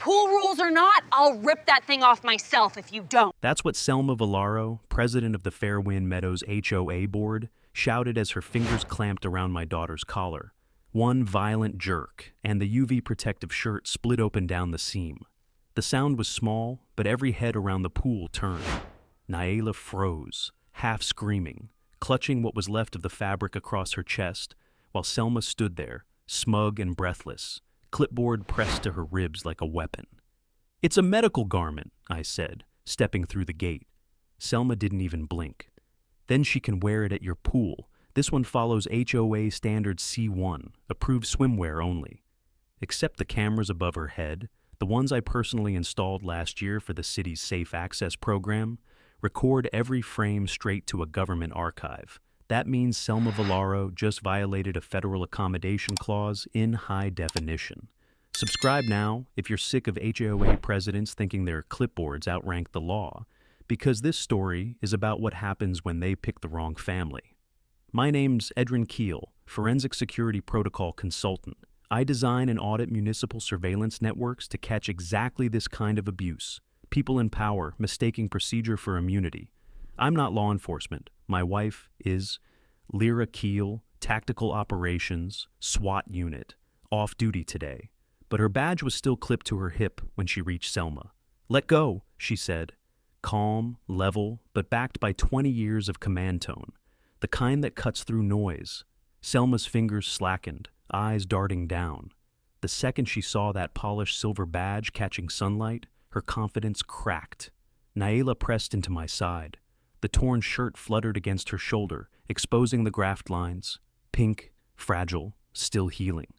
Pool rules or not, I'll rip that thing off myself if you don't. That's what Selma Villaro, president of the Fairwind Meadows HOA board, shouted as her fingers clamped around my daughter's collar. One violent jerk, and the UV protective shirt split open down the seam. The sound was small, but every head around the pool turned. Naela froze, half screaming, clutching what was left of the fabric across her chest, while Selma stood there, smug and breathless, clipboard pressed to her ribs like a weapon. "It's a medical garment," I said, stepping through the gate. Selma didn't even blink. "Then she can wear it at your pool. This one follows HOA Standard C1, approved swimwear only. Except the cameras above her head, the ones I personally installed last year for the city's Safe Access program, record every frame straight to a government archive. That means Selma Villaro just violated a federal accommodation clause in high definition. Subscribe now if you're sick of HOA presidents thinking their clipboards outrank the law, because this story is about what happens when they pick the wrong family. My name's Edrin Keel, Forensic Security Protocol Consultant. I design and audit municipal surveillance networks to catch exactly this kind of abuse. People in power mistaking procedure for immunity. I'm not law enforcement. My wife is. Lyra Keel, Tactical Operations, SWAT Unit, off duty today. But her badge was still clipped to her hip when she reached Selma. "Let go," she said. Calm, level, but backed by 20 years of command tone. The kind that cuts through noise. Selma's fingers slackened, eyes darting down. The second she saw that polished silver badge catching sunlight, her confidence cracked. Naela pressed into my side. The torn shirt fluttered against her shoulder, exposing the graft lines. Pink, fragile, still healing.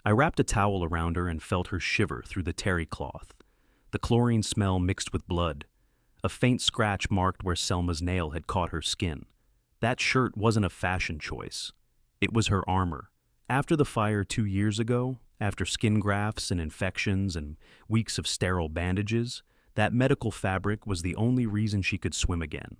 I wrapped a towel around her and felt her shiver through the terry cloth. The chlorine smell mixed with blood. A faint scratch marked where Selma's nail had caught her skin. That shirt wasn't a fashion choice. It was her armor. After the fire 2 years ago, after skin grafts and infections and weeks of sterile bandages, that medical fabric was the only reason she could swim again.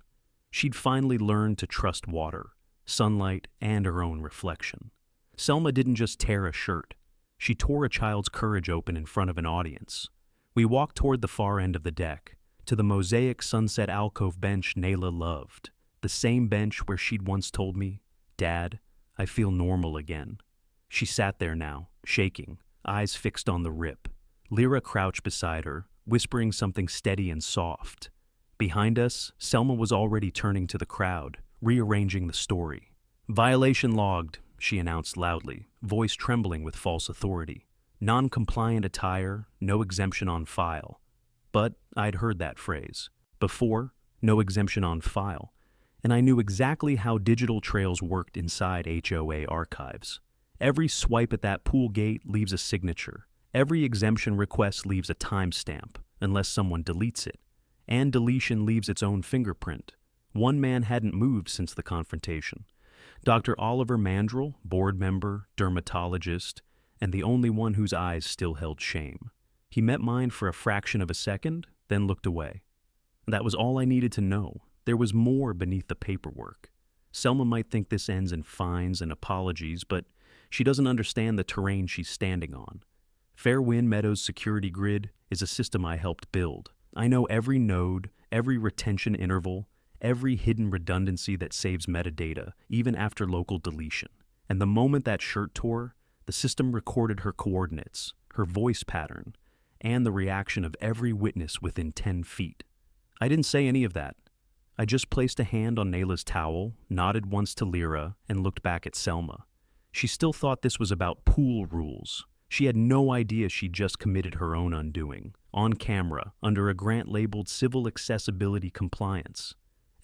She'd finally learned to trust water, sunlight, and her own reflection. Selma didn't just tear a shirt. She tore a child's courage open in front of an audience. We walked toward the far end of the deck, to the mosaic sunset alcove bench Naela loved, the same bench where she'd once told me, "Dad, I feel normal again." She sat there now, shaking, eyes fixed on the rip. Lyra crouched beside her, whispering something steady and soft. Behind us, Selma was already turning to the crowd, rearranging the story. "Violation logged," she announced loudly, voice trembling with false authority. "Non-compliant attire, no exemption on file." But I'd heard that phrase. Before, no exemption on file. And I knew exactly how digital trails worked inside HOA archives. Every swipe at that pool gate leaves a signature. Every exemption request leaves a timestamp, unless someone deletes it. And deletion leaves its own fingerprint. One man hadn't moved since the confrontation. Dr. Oliver Mandrell, board member, dermatologist, and the only one whose eyes still held shame. He met mine for a fraction of a second, then looked away. That was all I needed to know. There was more beneath the paperwork. Selma might think this ends in fines and apologies, but she doesn't understand the terrain she's standing on. Fairwind Meadows Security Grid is a system I helped build. I know every node, every retention interval, every hidden redundancy that saves metadata, even after local deletion. And the moment that shirt tore, the system recorded her coordinates, her voice pattern, and the reaction of every witness within 10 feet. I didn't say any of that. I just placed a hand on Naela's towel, nodded once to Lyra, and looked back at Selma. She still thought this was about pool rules. She had no idea she'd just committed her own undoing, on camera, under a grant labeled Civil Accessibility Compliance.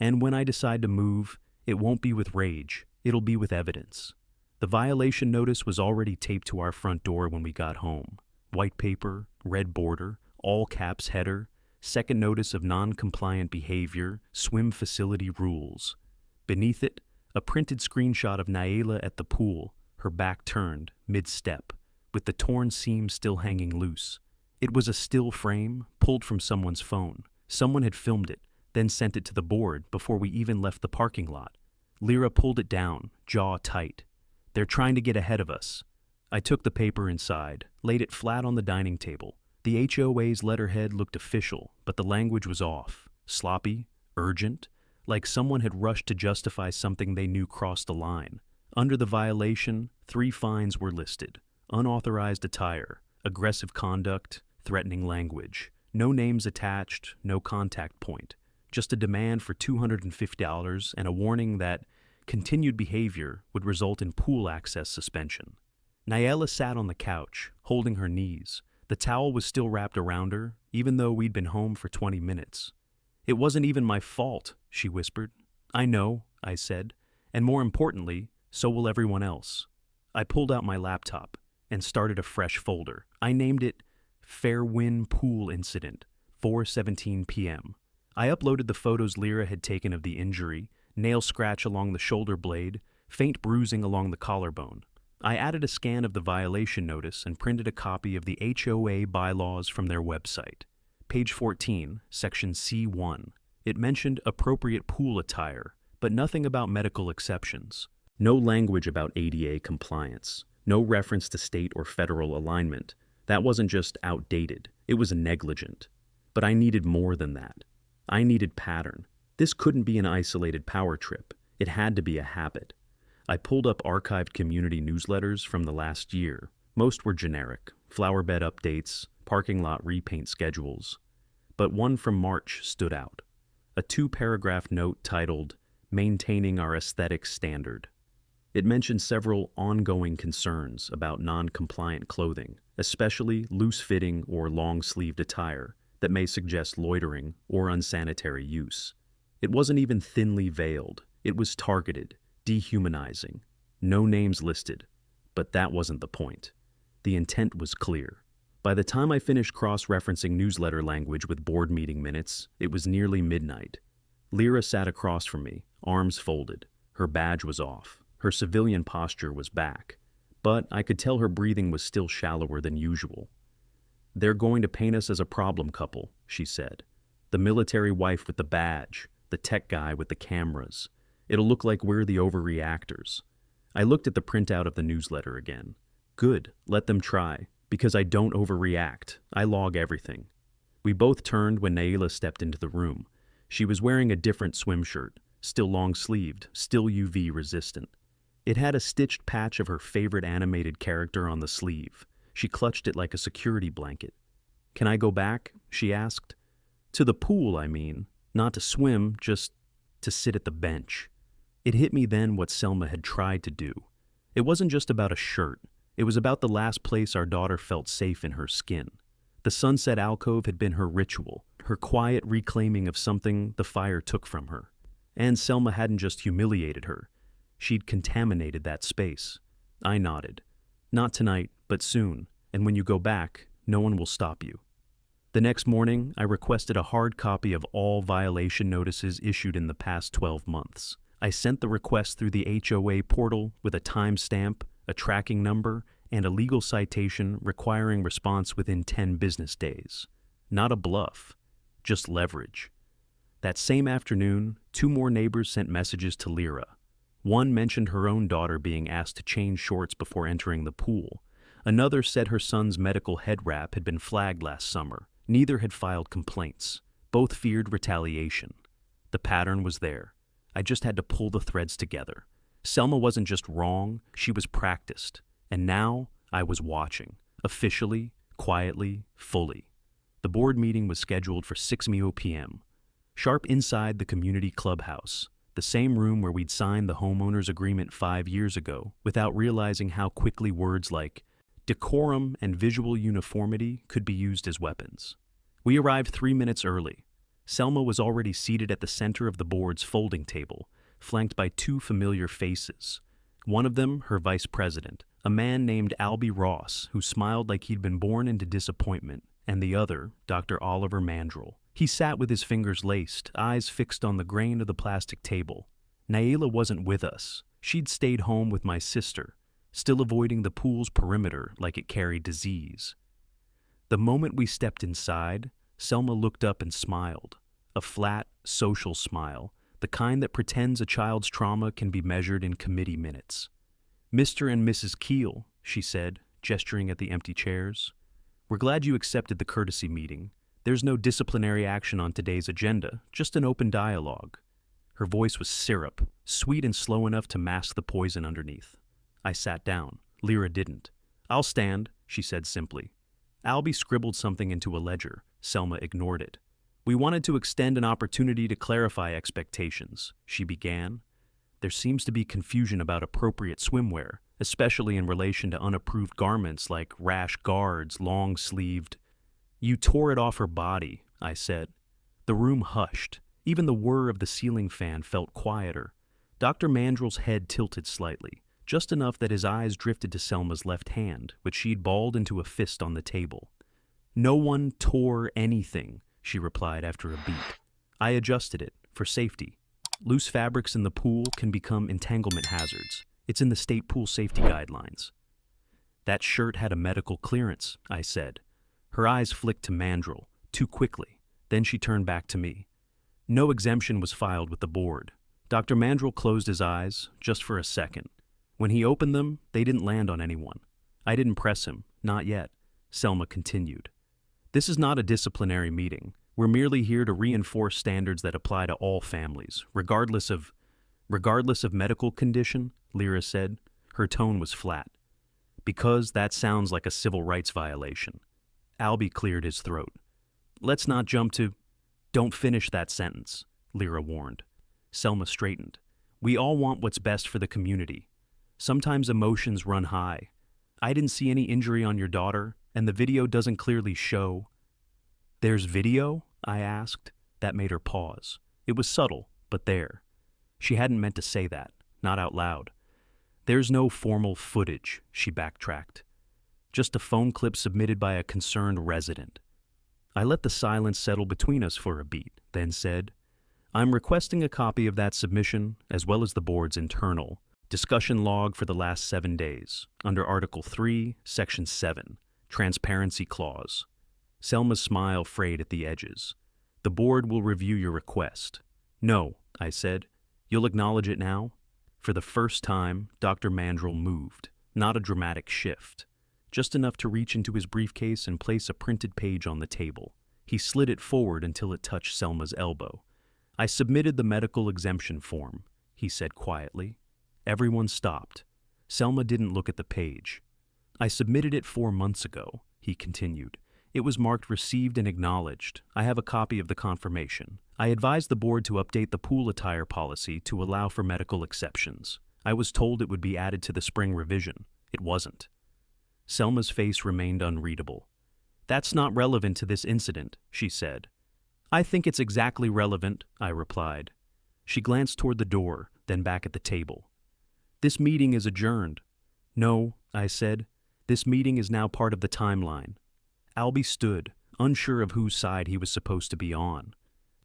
And when I decide to move, it won't be with rage, it'll be with evidence. The violation notice was already taped to our front door when we got home. White paper, red border, all caps header, second notice of non-compliant behavior, swim facility rules. Beneath it, a printed screenshot of Naela at the pool, her back turned, mid-step, with the torn seam still hanging loose. It was a still frame, pulled from someone's phone. Someone had filmed it, then sent it to the board before we even left the parking lot. Lyra pulled it down, jaw tight. "They're trying to get ahead of us." I took the paper inside, laid it flat on the dining table, The HOA's letterhead looked official, but the language was off, sloppy, urgent, like someone had rushed to justify something they knew crossed the line. Under the violation, 3 fines were listed: unauthorized attire, aggressive conduct, threatening language. No names attached, no contact point. Just a demand for $250 and a warning that continued behavior would result in pool access suspension. Nayela sat on the couch, holding her knees. The towel was still wrapped around her, even though we'd been home for 20 minutes. "It wasn't even my fault," she whispered. "I know," I said, "and more importantly, so will everyone else." I pulled out my laptop and started a fresh folder. I named it Fairwind Pool Incident, 4:17 p.m. I uploaded the photos Lyra had taken of the injury: nail scratch along the shoulder blade, faint bruising along the collarbone. I added a scan of the violation notice and printed a copy of the HOA bylaws from their website. Page 14, section C1. It mentioned appropriate pool attire, but nothing about medical exceptions. No language about ADA compliance. No reference to state or federal alignment. That wasn't just outdated, it was negligent. But I needed more than that. I needed pattern. This couldn't be an isolated power trip. It had to be a habit. I pulled up archived community newsletters from the last year. Most were generic: flower bed updates, parking lot repaint schedules. But one from March stood out. A 2-paragraph note titled, "Maintaining Our Aesthetic Standard." It mentioned several ongoing concerns about non-compliant clothing, especially loose-fitting or long-sleeved attire that may suggest loitering or unsanitary use. It wasn't even thinly veiled. It was targeted, dehumanizing. No names listed. But that wasn't the point. The intent was clear. By the time I finished cross-referencing newsletter language with board meeting minutes, it was nearly midnight. Lyra sat across from me, arms folded. Her badge was off. Her civilian posture was back. But I could tell her breathing was still shallower than usual. "They're going to paint us as a problem couple," she said. "The military wife with the badge, the tech guy with the cameras. It'll look like we're the overreactors." I looked at the printout of the newsletter again. Good, let them try. Because I don't overreact. I log everything. We both turned when Nayela stepped into the room. She was wearing a different swim shirt, still long-sleeved, still UV resistant. It had a stitched patch of her favorite animated character on the sleeve. She clutched it like a security blanket. "Can I go back?" she asked. "To the pool, I mean. Not to swim, just to sit at the bench." It hit me then what Selma had tried to do. It wasn't just about a shirt. It was about the last place our daughter felt safe in her skin. The sunset alcove had been her ritual, her quiet reclaiming of something the fire took from her. And Selma hadn't just humiliated her. She'd contaminated that space. I nodded. "Not tonight, but soon, and when you go back, no one will stop you." The next morning, I requested a hard copy of all violation notices issued in the past 12 months. I sent the request through the HOA portal with a timestamp, a tracking number, and a legal citation requiring response within 10 business days. Not a bluff, just leverage. That same afternoon, 2 more neighbors sent messages to Lyra. One mentioned her own daughter being asked to change shorts before entering the pool. Another said her son's medical head wrap had been flagged last summer. Neither had filed complaints. Both feared retaliation. The pattern was there. I just had to pull the threads together. Selma wasn't just wrong, she was practiced. And now I was watching, officially, quietly, fully. The board meeting was scheduled for 6 p.m. Sharp inside the community clubhouse, the same room where we'd signed the homeowners agreement 5 years ago, without realizing how quickly words like decorum and visual uniformity could be used as weapons. We arrived 3 minutes early. Selma was already seated at the center of the board's folding table, flanked by 2 familiar faces. One of them, her vice president, a man named Albie Ross, who smiled like he'd been born into disappointment, and the other, Dr. Oliver Mandrell. He sat with his fingers laced, eyes fixed on the grain of the plastic table. Nayela wasn't with us. She'd stayed home with my sister, still avoiding the pool's perimeter like it carried disease. The moment we stepped inside, Selma looked up and smiled. A flat, social smile, the kind that pretends a child's trauma can be measured in committee minutes. "Mr. and Mrs. Keel," she said, gesturing at the empty chairs. We're glad you accepted the courtesy meeting. There's no disciplinary action on today's agenda, just an open dialogue. Her voice was syrup, sweet and slow enough to mask the poison underneath. I sat down. Lyra didn't. I'll stand, she said simply. Albie scribbled something into a ledger. Selma ignored it. We wanted to extend an opportunity to clarify expectations, she began. There seems to be confusion about appropriate swimwear, especially in relation to unapproved garments like rash guards, long-sleeved. You tore it off her body, I said. The room hushed. Even the whir of the ceiling fan felt quieter. Dr. Mandrell's head tilted slightly, just enough that his eyes drifted to Selma's left hand, which she'd balled into a fist on the table. No one tore anything, she replied after a beat. I adjusted it, for safety. Loose fabrics in the pool can become entanglement hazards. It's in the state pool safety guidelines. That shirt had a medical clearance, I said. Her eyes flicked to Mandrell, too quickly. Then she turned back to me. No exemption was filed with the board. Dr. Mandrell closed his eyes, just for a second. When he opened them, they didn't land on anyone. I didn't press him, not yet. Selma continued. This is not a disciplinary meeting. We're merely here to reinforce standards that apply to all families, regardless of medical condition, Lyra said. Her tone was flat. Because that sounds like a civil rights violation. Albie cleared his throat. Let's not jump to... Don't finish that sentence, Lyra warned. Selma straightened. We all want what's best for the community. Sometimes emotions run high. I didn't see any injury on your daughter, and the video doesn't clearly show. There's video? I asked. That made her pause. It was subtle, but there. She hadn't meant to say that, not out loud. There's no formal footage, she backtracked. Just a phone clip submitted by a concerned resident. I let the silence settle between us for a beat, then said, I'm requesting a copy of that submission, as well as the board's internal discussion log for the last 7 days, under Article 3, Section 7, Transparency Clause. Selma's smile frayed at the edges. The board will review your request. No, I said. You'll acknowledge it now? For the first time, Dr. Mandrell moved, not a dramatic shift. Just enough to reach into his briefcase and place a printed page on the table. He slid it forward until it touched Selma's elbow. I submitted the medical exemption form, he said quietly. Everyone stopped. Selma didn't look at the page. I submitted it 4 months ago, he continued. It was marked received and acknowledged. I have a copy of the confirmation. I advised the board to update the pool attire policy to allow for medical exceptions. I was told it would be added to the spring revision. It wasn't. Selma's face remained unreadable. That's not relevant to this incident, she said. I think it's exactly relevant, I replied. She glanced toward the door, then back at the table. This meeting is adjourned. No, I said. This meeting is now part of the timeline. Albie stood, unsure of whose side he was supposed to be on.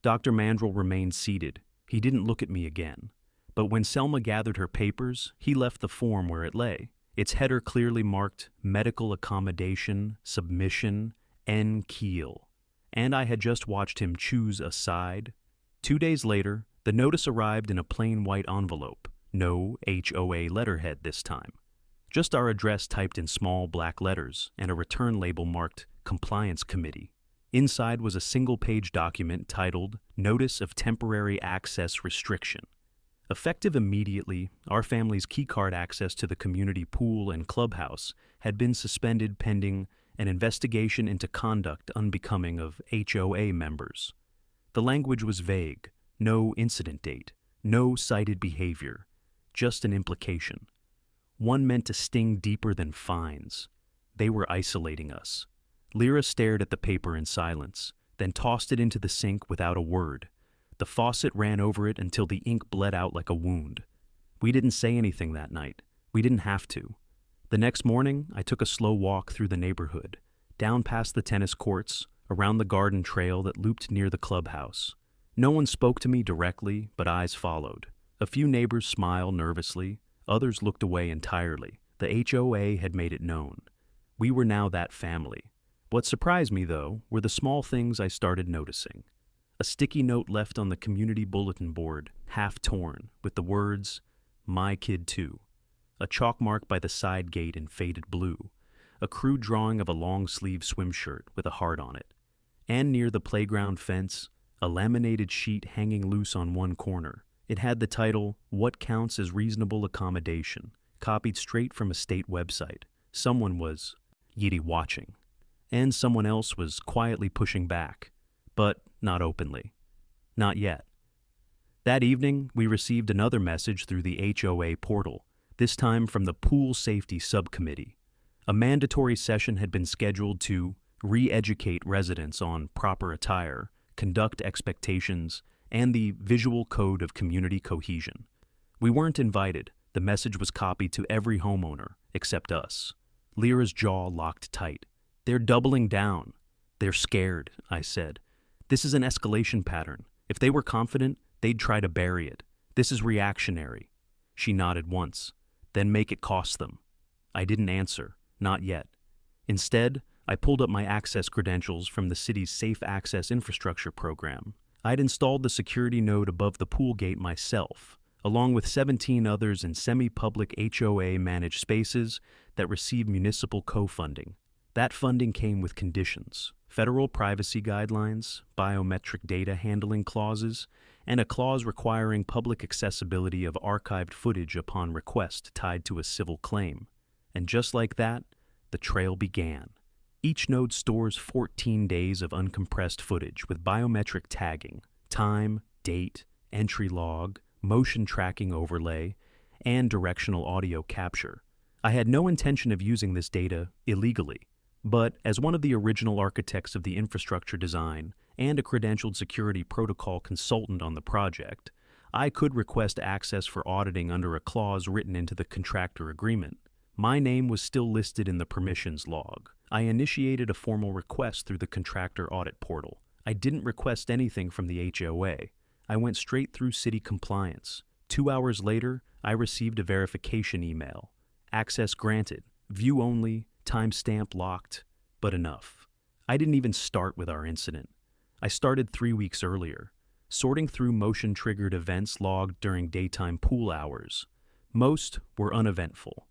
Dr. Mandrell remained seated. He didn't look at me again. But when Selma gathered her papers, he left the form where it lay. Its header clearly marked Medical Accommodation, Submission, N. Keel. And I had just watched him choose a side. 2 days later, the notice arrived in a plain white envelope. No HOA letterhead this time. Just our address typed in small black letters and a return label marked Compliance Committee. Inside was a single-page document titled Notice of Temporary Access Restriction. Effective immediately, our family's keycard access to the community pool and clubhouse had been suspended pending an investigation into conduct unbecoming of HOA members. The language was vague, no incident date, no cited behavior, just an implication. One meant to sting deeper than fines. They were isolating us. Lyra stared at the paper in silence, then tossed it into the sink without a word. The faucet ran over it until the ink bled out like a wound. We didn't say anything that night. We didn't have to. The next morning, I took a slow walk through the neighborhood, down past the tennis courts, around the garden trail that looped near the clubhouse. No one spoke to me directly, but eyes followed. A few neighbors smiled nervously. Others looked away entirely. The HOA had made it known. We were now that family. What surprised me, though, were the small things I started noticing. A sticky note left on the community bulletin board, half torn, with the words, My Kid Too. A chalk mark by the side gate in faded blue. a crude drawing of a long-sleeved swim shirt with a heart on it. And near the playground fence, a laminated sheet hanging loose on one corner. It had the title, "What Counts as Reasonable Accommodation," copied straight from a state website. Someone was, watching. And someone else was quietly pushing back. But not openly. Not yet. That evening, we received another message through the HOA portal, this time from the Pool Safety Subcommittee. A mandatory session had been scheduled to re-educate residents on proper attire, conduct expectations, and the visual code of community cohesion. We weren't invited. The message was copied to every homeowner, except us. Lyra's jaw locked tight. "They're doubling down." "They're scared," I said. "This is an escalation pattern. If they were confident, they'd try to bury it. This is reactionary." She nodded once. "Then make it cost them." I didn't answer. Not yet. Instead, I pulled up my access credentials from the city's Safe Access Infrastructure program. I'd installed the security node above the pool gate myself, along with 17 others in semi-public HOA-managed spaces that receive municipal co-funding. That funding came with conditions: federal privacy guidelines, biometric data handling clauses, and a clause requiring public accessibility of archived footage upon request tied to a civil claim. And just like that, the trail began. Each node stores 14 days of uncompressed footage with biometric tagging, time, date, entry log, motion tracking overlay, and directional audio capture. I had no intention of using this data illegally, but as one of the original architects of the infrastructure design and a credentialed security protocol consultant on the project, I could request access for auditing under a clause written into the contractor agreement. My name was still listed in the permissions log. I initiated a formal request through the contractor audit portal. I didn't request anything from the HOA. I went straight through city compliance. 2 hours later, I received a verification email. Access granted, view only, timestamp locked, but enough. I didn't even start with our incident. I started 3 weeks earlier, sorting through motion-triggered events logged during daytime pool hours. Most were uneventful.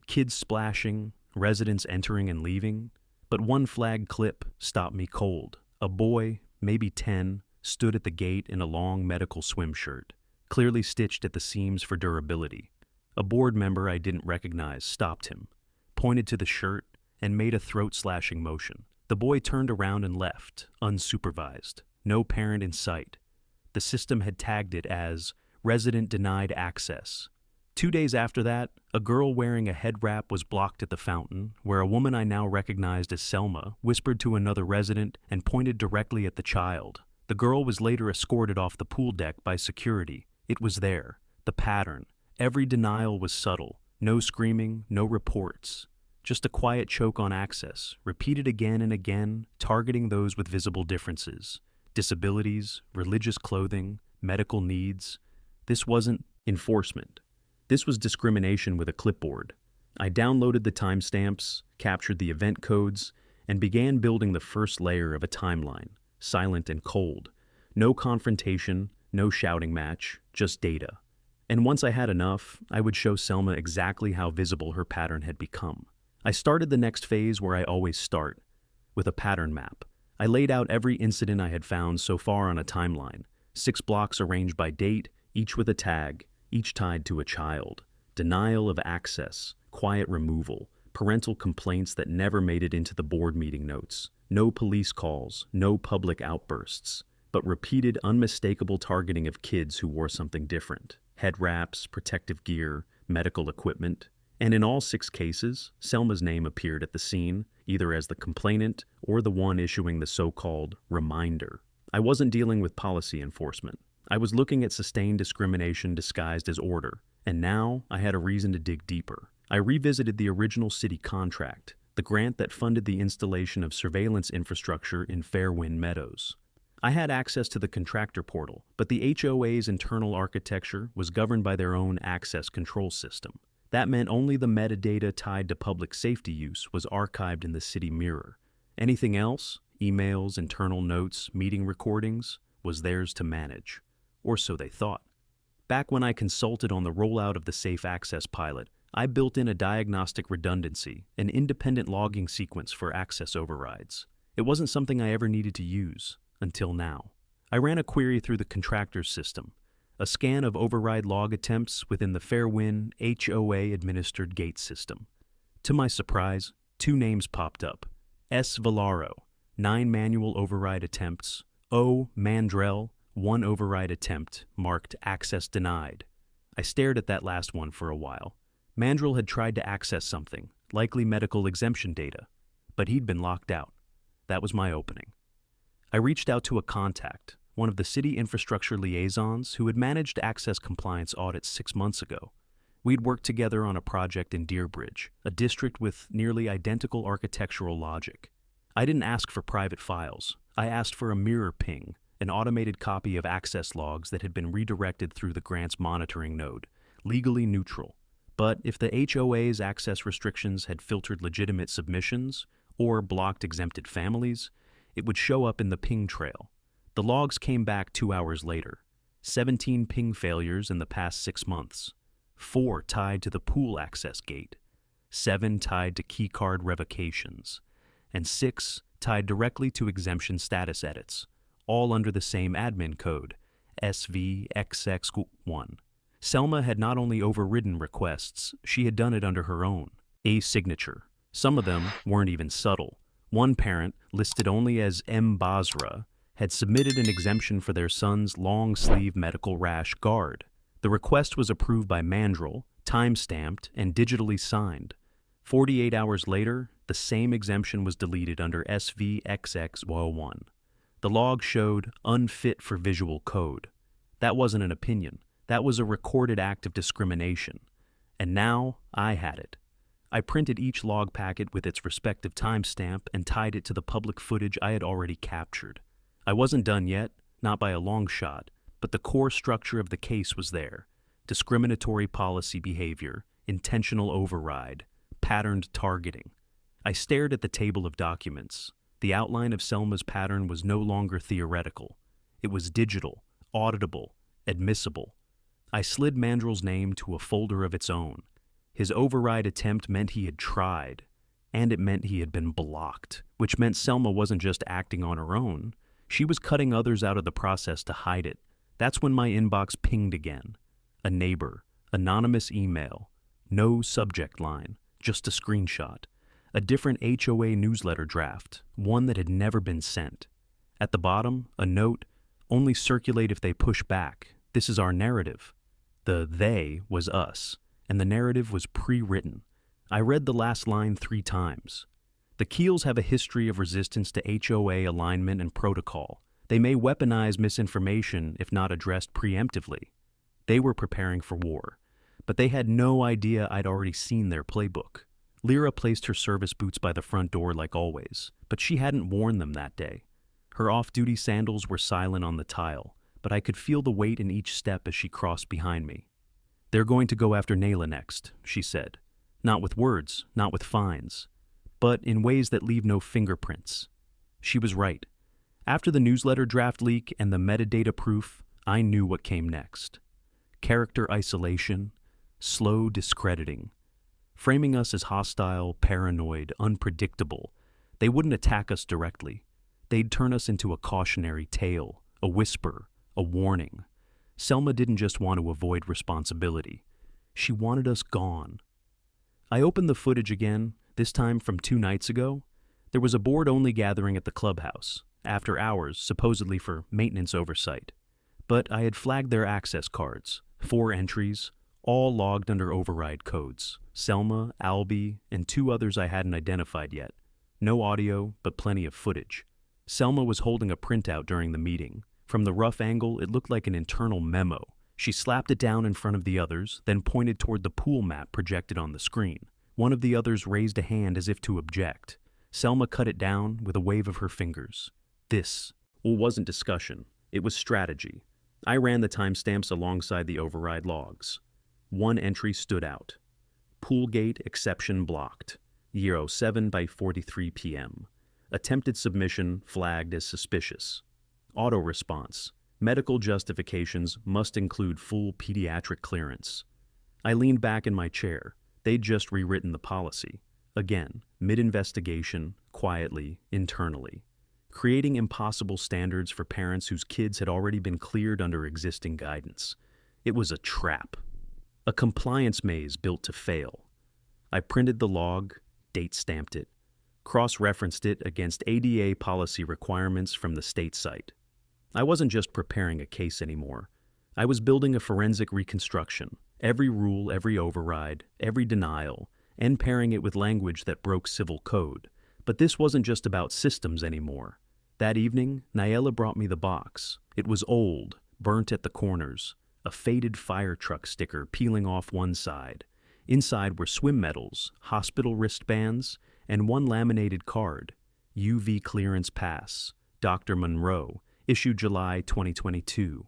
Kids splashing, residents entering and leaving, but one flag clip stopped me cold. A boy, maybe 10, stood at the gate in a long medical swim shirt, clearly stitched at the seams for durability. A board member I didn't recognize stopped him, pointed to the shirt, and made a throat-slashing motion. The boy turned around and left, unsupervised, no parent in sight. The system had tagged it as resident denied access. 2 days after that, a girl wearing a head wrap was blocked at the fountain, where a woman I now recognized as Selma whispered to another resident and pointed directly at the child. The girl was later escorted off the pool deck by security. It was there, the pattern. Every denial was subtle. No screaming, no reports. Just a quiet choke on access, repeated again and again, targeting those with visible differences. Disabilities, religious clothing, medical needs. This wasn't enforcement. This was discrimination with a clipboard. I downloaded the timestamps, captured the event codes, and began building the first layer of a timeline, silent and cold. No confrontation, no shouting match, just data. And once I had enough, I would show Selma exactly how visible her pattern had become. I started the next phase where I always start, with a pattern map. I laid out every incident I had found so far on a timeline, 6 blocks arranged by date, each with a tag, each tied to a child. Denial of access, quiet removal, parental complaints that never made it into the board meeting notes. No police calls, no public outbursts, but repeated unmistakable targeting of kids who wore something different. Head wraps, protective gear, medical equipment. And in all 6 cases, Selma's name appeared at the scene, either as the complainant or the one issuing the so-called reminder. I wasn't dealing with policy enforcement. I was looking at sustained discrimination disguised as order, and now I had a reason to dig deeper. I revisited the original city contract, the grant that funded the installation of surveillance infrastructure in Fairwind Meadows. I had access to the contractor portal, but the HOA's internal architecture was governed by their own access control system. That meant only the metadata tied to public safety use was archived in the city mirror. Anything else, emails, internal notes, meeting recordings, was theirs to manage. Or so they thought. Back when I consulted on the rollout of the Safe Access pilot, I built in a diagnostic redundancy, an independent logging sequence for access overrides. It wasn't something I ever needed to use, until now. I ran a query through the contractor's system, a scan of override log attempts within the Fairwind HOA-administered gate system. To my surprise, 2 names popped up. S. Villaro, 9 manual override attempts. O. Mandrell, 1 override attempt, marked access denied. I stared at that last one for a while. Mandrell had tried to access something, likely medical exemption data, but he'd been locked out. That was my opening. I reached out to a contact, one of the city infrastructure liaisons who had managed access compliance audits 6 months ago. We'd worked together on a project in Deerbridge, a district with nearly identical architectural logic. I didn't ask for private files. I asked for a mirror ping, an automated copy of access logs that had been redirected through the grant's monitoring node, legally neutral. But if the HOA's access restrictions had filtered legitimate submissions or blocked exempted families, it would show up in the ping trail. The logs came back 2 hours later. 17 ping failures in the past 6 months. 4 tied to the pool access gate. 7 tied to keycard revocations. And 6 tied directly to exemption status edits, all under the same admin code, SVXX1. Selma had not only overridden requests, she had done it under her own, a signature. Some of them weren't even subtle. One parent, listed only as M. Basra, had submitted an exemption for their son's long-sleeve medical rash guard. The request was approved by Mandrell, time-stamped, and digitally signed. 48 hours later, the same exemption was deleted under SVXX101. The log showed unfit for visual code. That wasn't an opinion. That was a recorded act of discrimination. And now I had it. I printed each log packet with its respective timestamp and tied it to the public footage I had already captured. I wasn't done yet, not by a long shot, but the core structure of the case was there. Discriminatory policy behavior, intentional override, patterned targeting. I stared at the table of documents. The outline of Selma's pattern was no longer theoretical. It was digital, auditable, admissible. I slid Mandrell's name to a folder of its own. His override attempt meant he had tried, and it meant he had been blocked, which meant Selma wasn't just acting on her own. She was cutting others out of the process to hide it. That's when my inbox pinged again. A neighbor, anonymous email, no subject line, just a screenshot. A different HOA newsletter draft, one that had never been sent. At the bottom, a note, only circulate if they push back. This is our narrative. The they was us, and the narrative was pre-written. I read the last line 3 times. The Keels have a history of resistance to HOA alignment and protocol. They may weaponize misinformation if not addressed preemptively. They were preparing for war, but they had no idea I'd already seen their playbook. Lyra placed her service boots by the front door like always, but she hadn't worn them that day. Her off-duty sandals were silent on the tile, but I could feel the weight in each step as she crossed behind me. They're going to go after Nayla next, she said. Not with words, not with fines, but in ways that leave no fingerprints. She was right. After the newsletter draft leak and the metadata proof, I knew what came next. Character isolation, slow discrediting, framing us as hostile, paranoid, unpredictable. They wouldn't attack us directly. They'd turn us into a cautionary tale, a whisper, a warning. Selma didn't just want to avoid responsibility. She wanted us gone. I opened the footage again, this time from 2 nights ago. There was a board-only gathering at the clubhouse, after hours, supposedly for maintenance oversight. But I had flagged their access cards, 4 entries, all logged under override codes. Selma, Albie, and 2 others I hadn't identified yet. No audio, but plenty of footage. Selma was holding a printout during the meeting. From the rough angle, it looked like an internal memo. She slapped it down in front of the others, then pointed toward the pool map projected on the screen. One of the others raised a hand as if to object. Selma cut it down with a wave of her fingers. This wasn't discussion. It was strategy. I ran the timestamps alongside the override logs. 1 entry stood out. Pool gate exception blocked. 07 by 43 p.m. Attempted submission flagged as suspicious. Auto response. Medical justifications must include full pediatric clearance. I leaned back in my chair, They'd just rewritten the policy. Again, mid-investigation, quietly, internally. Creating impossible standards for parents whose kids had already been cleared under existing guidance. It was a trap. A compliance maze built to fail. I printed the log, date-stamped it, cross-referenced it against ADA policy requirements from the state site. I wasn't just preparing a case anymore. I was building a forensic reconstruction, every rule, every override, every denial, and pairing it with language that broke civil code. But this wasn't just about systems anymore. That evening, Nayela brought me the box. It was old, burnt at the corners, a faded fire truck sticker peeling off one side. Inside were swim medals, hospital wristbands, and one laminated card, UV clearance pass, Dr. Monroe, issued July 2022.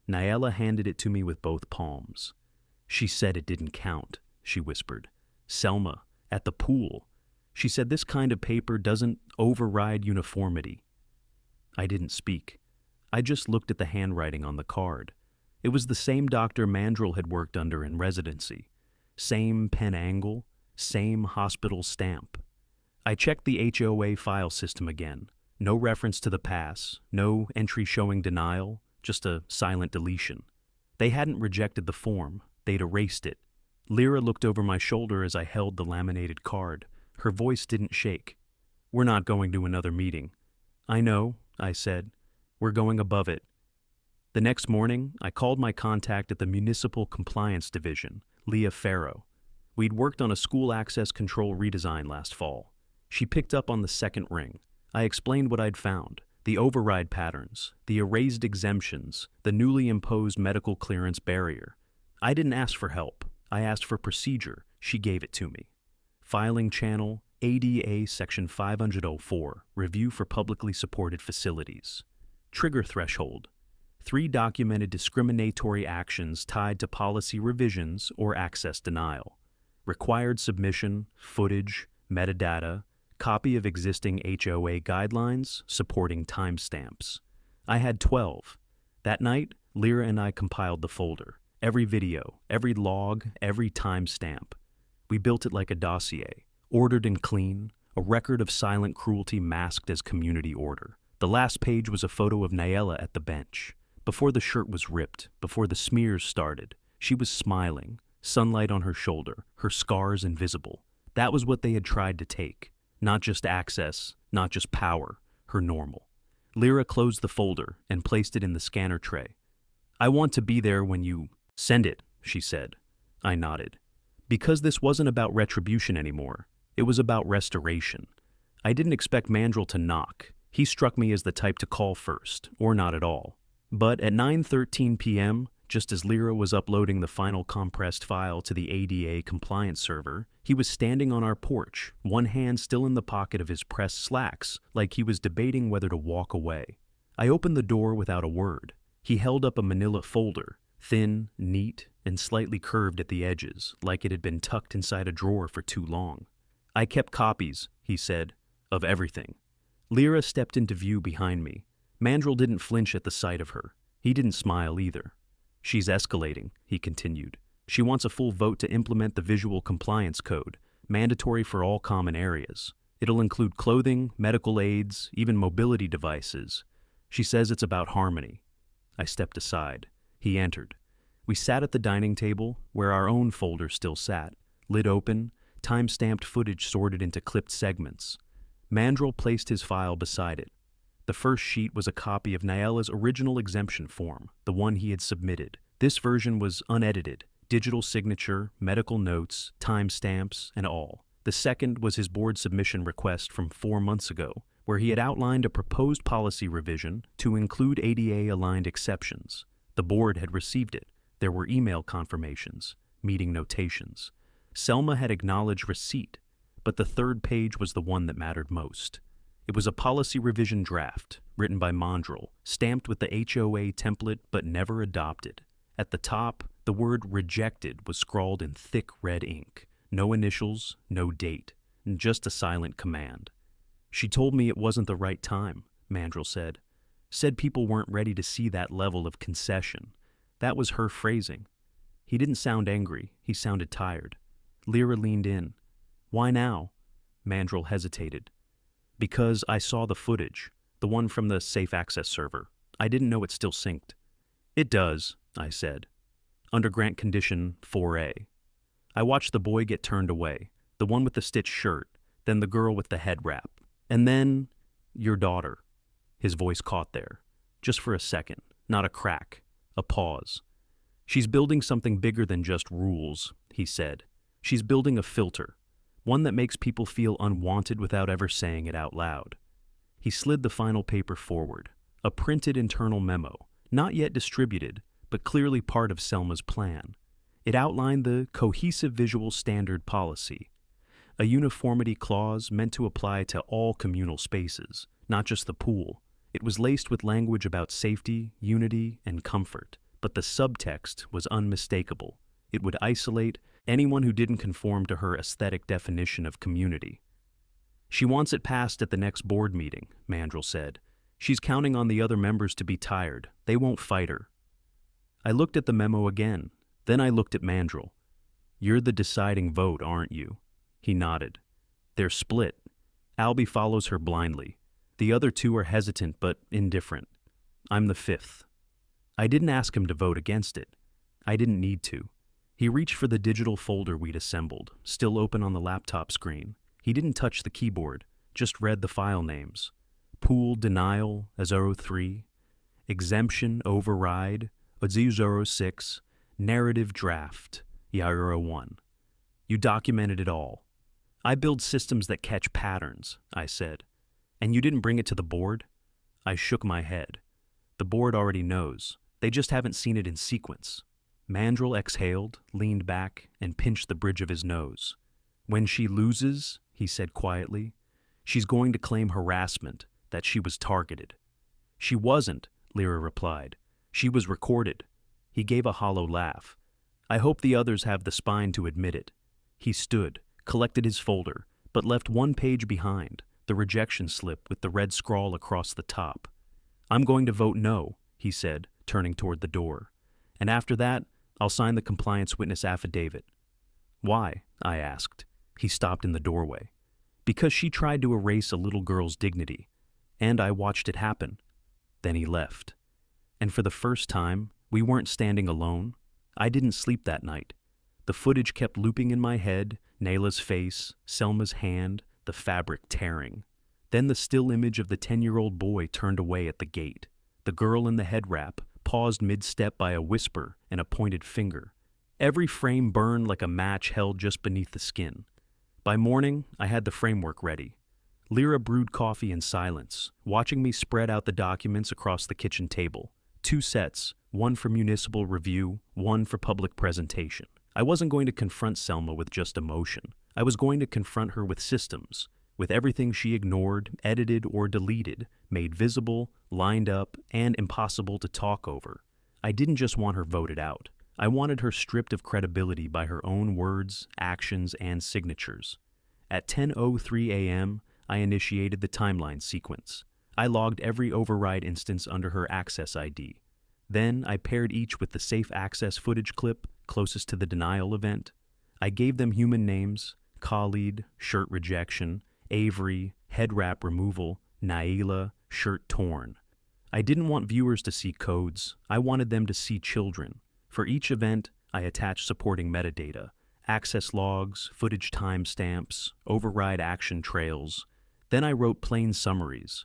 Nayela handed it to me with both palms. She said it didn't count, she whispered. Selma, at the pool. She said this kind of paper doesn't override uniformity. I didn't speak. I just looked at the handwriting on the card. It was the same Dr. Mandrell had worked under in residency. Same pen angle, same hospital stamp. I checked the HOA file system again. No reference to the pass, no entry showing denial, just a silent deletion. They hadn't rejected the form, they'd erased it. Lyra looked over my shoulder as I held the laminated card. Her voice didn't shake. We're not going to another meeting. I know, I said. We're going above it. The next morning, I called my contact at the Municipal Compliance Division, Leah Farrow. We'd worked on a school access control redesign last fall. She picked up on the second ring. I explained what I'd found, the override patterns, the erased exemptions, the newly imposed medical clearance barrier. I didn't ask for help. I asked for procedure. She gave it to me. Filing channel, ADA Section 504, Review for Publicly Supported Facilities. Trigger threshold, 3 documented discriminatory actions tied to policy revisions or access denial. Required submission, footage, metadata, copy of existing HOA guidelines supporting timestamps. I had 12. That night, Lyra and I compiled the folder. Every video, every log, every timestamp. We built it like a dossier, ordered and clean, a record of silent cruelty masked as community order. The last page was a photo of Nayela at the bench. Before the shirt was ripped, before the smears started, she was smiling, sunlight on her shoulder, her scars invisible. That was what they had tried to take. Not just access, not just power, her normal. Lyra closed the folder and placed it in the scanner tray. I want to be there when you send it, she said. I nodded. Because this wasn't about retribution anymore. It was about restoration. I didn't expect Mandrell to knock. He struck me as the type to call first, or not at all. But at 9:13 p.m., just as Lyra was uploading the final compressed file to the ADA compliance server, he was standing on our porch, one hand still in the pocket of his pressed slacks, like he was debating whether to walk away. I opened the door without a word. He held up a manila folder, thin, neat, and slightly curved at the edges, like it had been tucked inside a drawer for too long. I kept copies, he said, of everything. Lyra stepped into view behind me. Mandrell didn't flinch at the sight of her. He didn't smile either. She's escalating, he continued. She wants a full vote to implement the Visual Compliance Code, mandatory for all common areas. It'll include clothing, medical aids, even mobility devices. She says it's about harmony. I stepped aside. He entered. We sat at the dining table, where our own folder still sat, lid open, time-stamped footage sorted into clipped segments. Mandrell placed his file beside it. The first sheet was a copy of Nayela's original exemption form, the one he had submitted. This version was unedited, digital signature, medical notes, timestamps, and all. The second was his board submission request from 4 months ago, where he had outlined a proposed policy revision to include ADA-aligned exceptions. The board had received it. There were email confirmations, meeting notations. Selma had acknowledged receipt, but the third page was the one that mattered most. It was a policy revision draft, written by Mandrell, stamped with the HOA template but never adopted. At the top, the word rejected was scrawled in thick red ink. No initials, no date, and just a silent command. She told me it wasn't the right time, Mandrell said. Said people weren't ready to see that level of concession. That was her phrasing. He didn't sound angry, he sounded tired. Lyra leaned in. Why now? Mandrel hesitated. Because I saw the footage, the one from the safe access server. I didn't know it still synced. It does, I said. Under grant condition 4A. I watched the boy get turned away, the one with the stitched shirt, then the girl with the head wrap, and then your daughter. His voice caught there, just for a second, not a crack, a pause. She's building something bigger than just rules, he said. She's building a filter, one that makes people feel unwanted without ever saying it out loud. He slid the final paper forward, a printed internal memo, not yet distributed, but clearly part of Selma's plan. It outlined the cohesive visual standard policy, a uniformity clause meant to apply to all communal spaces, not just the pool. It was laced with language about safety, unity, and comfort, but the subtext was unmistakable. It would isolate anyone who didn't conform to her aesthetic definition of community. She wants it passed at the next board meeting, Mandrel said. She's counting on the other members to be tired. They won't fight her. I looked at the memo again. Then I looked at Mandrel. You're the deciding vote, aren't you? He nodded. They're split. Albie follows her blindly. The other two are hesitant but indifferent. I'm the fifth. I didn't ask him to vote against it. I didn't need to. He reached for the digital folder we'd assembled, still open on the laptop screen. He didn't touch the keyboard, just read the file names. Pool denial, Azuro 3. Exemption override, Azuro 6. Narrative draft, Yairo 1. You documented it all. I build systems that catch patterns, I said. And you didn't bring it to the board? I shook my head. The board already knows. They just haven't seen it in sequence. Mandrel exhaled, leaned back, and pinched the bridge of his nose. When she loses, he said quietly, she's going to claim harassment, that she was targeted. She wasn't, Lyra replied. She was recorded. He gave a hollow laugh. I hope the others have the spine to admit it. He stood, collected his folder, but left one page behind, the rejection slip with the red scrawl across the top. I'm going to vote no, he said, turning toward the door. And after that, I'll sign the compliance witness affidavit. Why? I asked. He stopped in the doorway. Because she tried to erase a little girl's dignity, and I watched it happen. Then he left. And for the first time, we weren't standing alone. I didn't sleep that night. The footage kept looping in my head, Nayla's face, Selma's hand, the fabric tearing. Then the still image of the 10-year-old boy turned away at the gate. The girl in the head wrap paused mid-step by a whisper and a pointed finger. Every frame burned like a match held just beneath the skin. By morning, I had the framework ready. Lyra brewed coffee in silence, watching me spread out the documents across the kitchen table. 2 sets, one for municipal review, one for public presentation. I wasn't going to confront Selma with just emotion. I was going to confront her with systems, with everything she ignored, edited, or deleted, made visible, lined up, and impossible to talk over. I didn't just want her voted out. I wanted her stripped of credibility by her own words, actions, and signatures. At 10:03 a.m., I initiated the timeline sequence. I logged every override instance under her access ID. Then I paired each with the safe access footage clip closest to the denial event. I gave them human names: Khalid, shirt rejection; Avery, head wrap removal; Naila, shirt torn. I didn't want viewers to see codes. I wanted them to see children. For each event, I attached supporting metadata: access logs, footage timestamps, override action trails. Then I wrote plain summaries.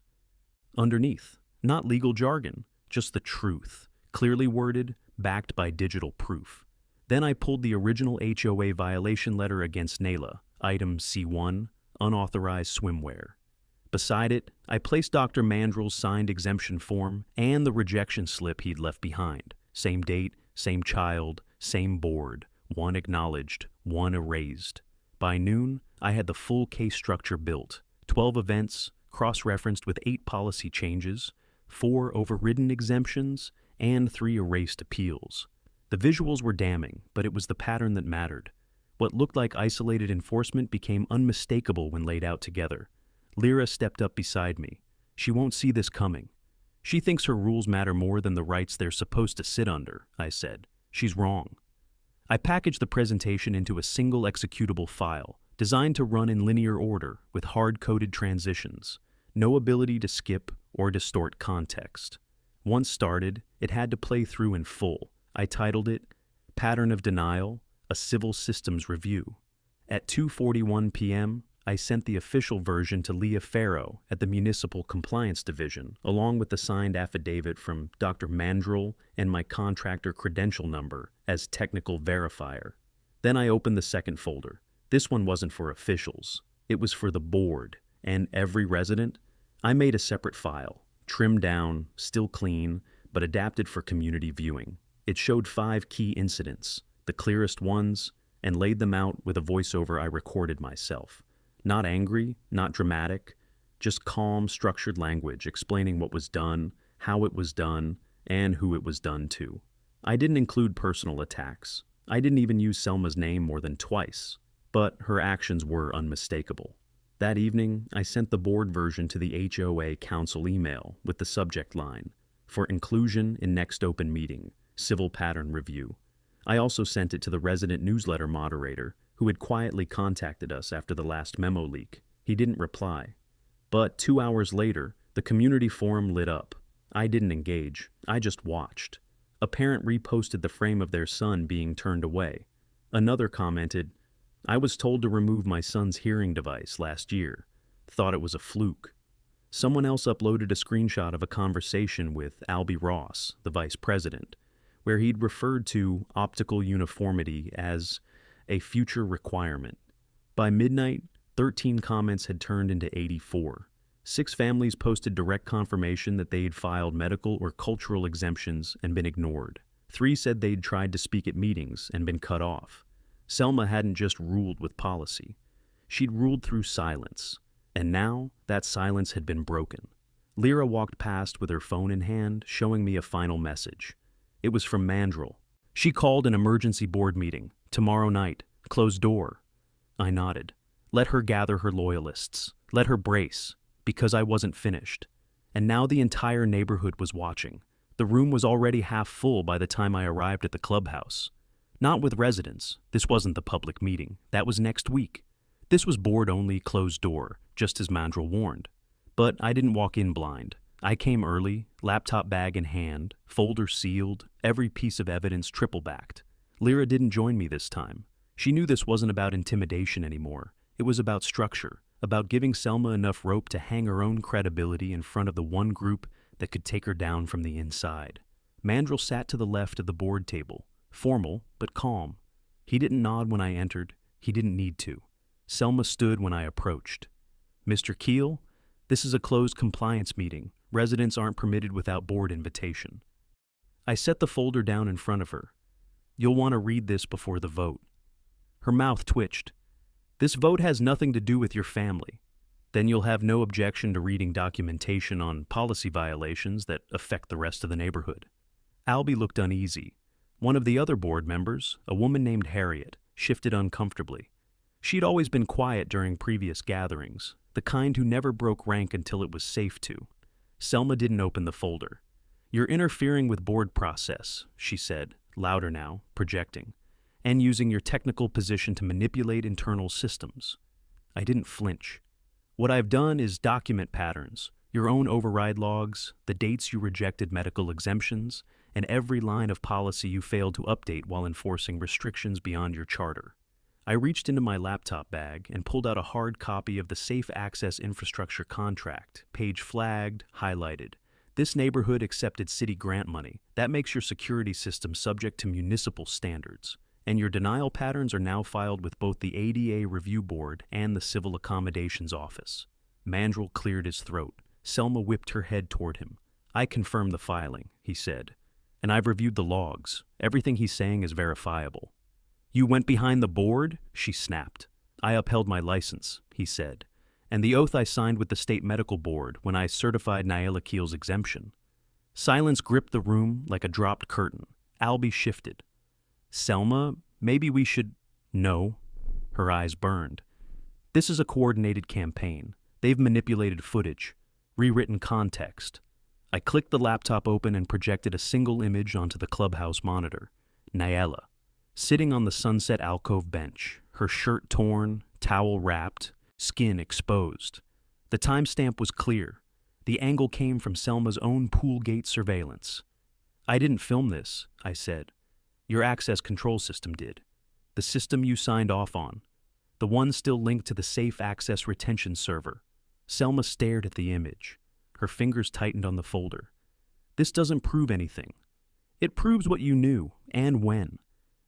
Underneath, not legal jargon, just the truth, clearly worded, backed by digital proof. Then I pulled the original HOA violation letter against Nayla, item C1, unauthorized swimwear. Beside it, I placed Dr. Mandrel's signed exemption form and the rejection slip he'd left behind. Same date, same child, same board, one acknowledged, one erased. By noon, I had the full case structure built: 12 events, cross-referenced with 8 policy changes, 4 overridden exemptions, and 3 erased appeals. The visuals were damning, but it was the pattern that mattered. What looked like isolated enforcement became unmistakable when laid out together. Lyra stepped up beside me. She won't see this coming. She thinks her rules matter more than the rights they're supposed to sit under, I said. She's wrong. I packaged the presentation into a single executable file, designed to run in linear order with hard-coded transitions, no ability to skip or distort context. Once started, it had to play through in full. I titled it, Pattern of Denial, a Civil Systems Review. At 2:41 p.m., I sent the official version to Leah Farrow at the Municipal Compliance Division, along with the signed affidavit from Dr. Mandrell and my contractor credential number as technical verifier. Then I opened the second folder. This one wasn't for officials. It was for the board and every resident. I made a separate file, trimmed down, still clean, but adapted for community viewing. It showed 5 key incidents, the clearest ones, and laid them out with a voiceover I recorded myself. Not angry, not dramatic, just calm, structured language explaining what was done, how it was done, and who it was done to. I didn't include personal attacks. I didn't even use Selma's name more than twice, but her actions were unmistakable. That evening, I sent the board version to the HOA council email with the subject line, for inclusion in next open meeting, civil pattern review. I also sent it to the resident newsletter moderator, who had quietly contacted us after the last memo leak. He didn't reply. But 2 hours later, the community forum lit up. I didn't engage. I just watched. A parent reposted the frame of their son being turned away. Another commented, I was told to remove my son's hearing device last year. Thought it was a fluke. Someone else uploaded a screenshot of a conversation with Albie Ross, the vice president, where he'd referred to optical uniformity as a future requirement. By midnight, 13 comments had turned into 84. 6 families posted direct confirmation that they'd filed medical or cultural exemptions and been ignored. 3 said they'd tried to speak at meetings and been cut off. Selma hadn't just ruled with policy. She'd ruled through silence. And now, that silence had been broken. Lyra walked past with her phone in hand, showing me a final message. It was from Mandrell. She called an emergency board meeting. Tomorrow night. Closed door. I nodded. Let her gather her loyalists. Let her brace. Because I wasn't finished. And now the entire neighborhood was watching. The room was already half full by the time I arrived at the clubhouse. Not with residents. This wasn't the public meeting. That was next week. This was board-only, closed door, just as Mandrell warned. But I didn't walk in blind. I came early, laptop bag in hand, folder sealed, every piece of evidence triple-backed. Lyra didn't join me this time. She knew this wasn't about intimidation anymore. It was about structure, about giving Selma enough rope to hang her own credibility in front of the one group that could take her down from the inside. Mandrell sat to the left of the board table, formal but calm. He didn't nod when I entered. He didn't need to. Selma stood when I approached. Mr. Keel, this is a closed compliance meeting. Residents aren't permitted without board invitation. I set the folder down in front of her. You'll want to read this before the vote. Her mouth twitched. This vote has nothing to do with your family. Then you'll have no objection to reading documentation on policy violations that affect the rest of the neighborhood. Albie looked uneasy. One of the other board members, a woman named Harriet, shifted uncomfortably. She'd always been quiet during previous gatherings, the kind who never broke rank until it was safe to. Selma didn't open the folder. You're interfering with board process, she said, louder now, projecting, and using your technical position to manipulate internal systems. I didn't flinch. What I've done is document patterns, your own override logs, the dates you rejected medical exemptions, and every line of policy you failed to update while enforcing restrictions beyond your charter. I reached into my laptop bag and pulled out a hard copy of the Safe Access Infrastructure contract, page flagged, highlighted. This neighborhood accepted city grant money. That makes your security system subject to municipal standards. And your denial patterns are now filed with both the ADA Review Board and the Civil Accommodations Office. Mandrell cleared his throat. Selma whipped her head toward him. I confirmed the filing, he said. And I've reviewed the logs. Everything he's saying is verifiable. You went behind the board? She snapped. I upheld my license, he said, and the oath I signed with the state medical board when I certified Nyla Keel's exemption. Silence gripped the room like a dropped curtain. Albie shifted. Selma, maybe we should... No. Her eyes burned. This is a coordinated campaign. They've manipulated footage, rewritten context. I clicked the laptop open and projected a single image onto the clubhouse monitor. Nyla. sitting on the sunset alcove bench, her shirt torn, towel wrapped, skin exposed. The timestamp was clear. The angle came from Selma's own pool gate surveillance. "I didn't film this," I said. "Your access control system did. The system you signed off on. The one still linked to the safe access retention server." Selma stared at the image. Her fingers tightened on the folder. "This doesn't prove anything. It proves what you knew, and when.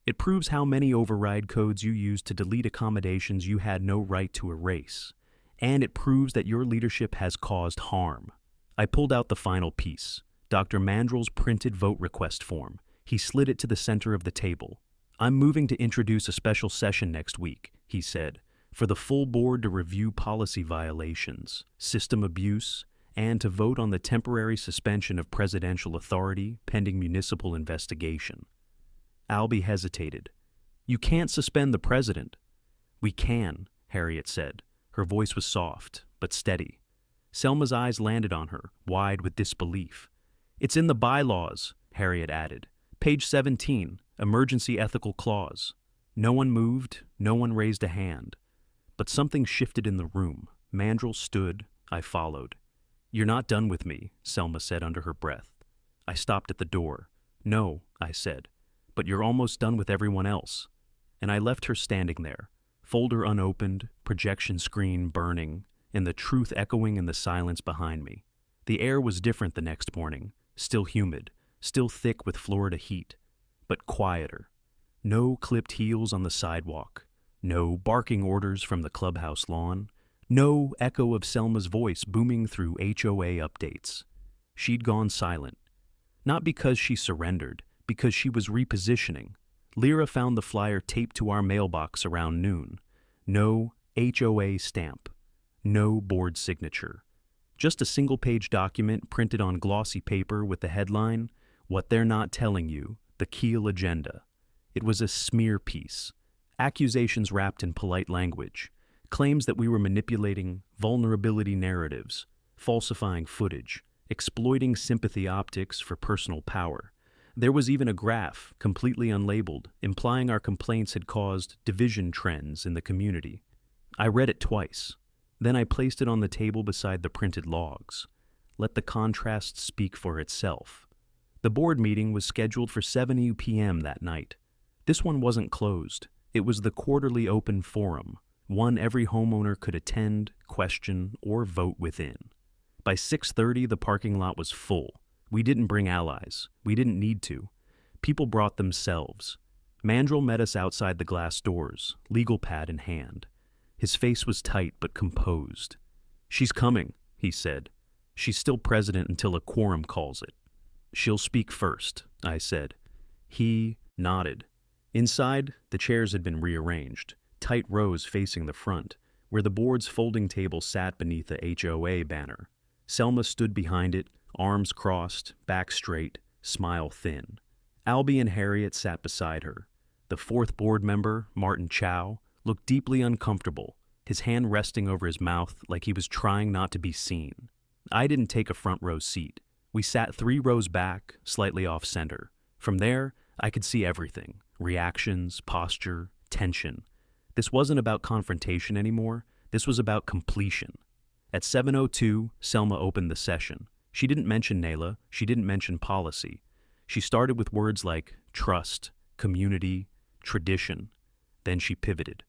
It proves how many override codes you used to delete accommodations you had no right to erase. And it proves that your leadership has caused harm." I pulled out the final piece, Dr. Mandrell's printed vote request form. He slid it to the center of the table. "I'm moving to introduce a special session next week," he said, "for the full board to review policy violations, system abuse, and to vote on the temporary suspension of presidential authority pending municipal investigation." Albie hesitated. "You can't suspend the president." "We can," Harriet said. Her voice was soft, but steady. Selma's eyes landed on her, wide with disbelief. "It's in the bylaws," Harriet added. "Page 17, emergency ethical clause." No one moved, no one raised a hand. But something shifted in the room. Mandrell stood, I followed. "You're not done with me," Selma said under her breath. I stopped at the door. "No," I said, "but you're almost done with everyone else." And I left her standing there, folder unopened, projection screen burning, and the truth echoing in the silence behind me. The air was different the next morning, still humid, still thick with Florida heat, but quieter. No clipped heels on the sidewalk, no barking orders from the clubhouse lawn, no echo of Selma's voice booming through HOA updates. She'd gone silent. Not because she surrendered, because she was repositioning. Lyra found the flyer taped to our mailbox around noon. No HOA stamp. No board signature. Just a single-page document printed on glossy paper with the headline, "What They're Not Telling You, the Keel Agenda." It was a smear piece. Accusations wrapped in polite language. Claims that we were manipulating vulnerability narratives, falsifying footage, exploiting sympathy optics for personal power. There was even a graph, completely unlabeled, implying our complaints had caused division trends in the community. I read it twice. Then I placed it on the table beside the printed logs. Let the contrast speak for itself. The board meeting was scheduled for 7 p.m. that night. This one wasn't closed. It was the quarterly open forum, one every homeowner could attend, question, or vote within. By 6:30, the parking lot was full. We didn't bring allies. We didn't need to. People brought themselves. Mandrell met us outside the glass doors, legal pad in hand. His face was tight but composed. "She's coming," he said. "She's still president until a quorum calls it." "She'll speak first," I said. He nodded. Inside, the chairs had been rearranged, tight rows facing the front, where the board's folding table sat beneath the HOA banner. Selma stood behind it, arms crossed, back straight, smile thin. Albie and Harriet sat beside her. The fourth board member, Martin Chow, looked deeply uncomfortable, his hand resting over his mouth like he was trying not to be seen. I didn't take a front row seat. We sat 3 rows back, slightly off center. From there, I could see everything: reactions, posture, tension. This wasn't about confrontation anymore. This was about completion. At 7:02, Selma opened the session. She didn't mention Nayla. She didn't mention policy. She started with words like trust, community, tradition. Then she pivoted.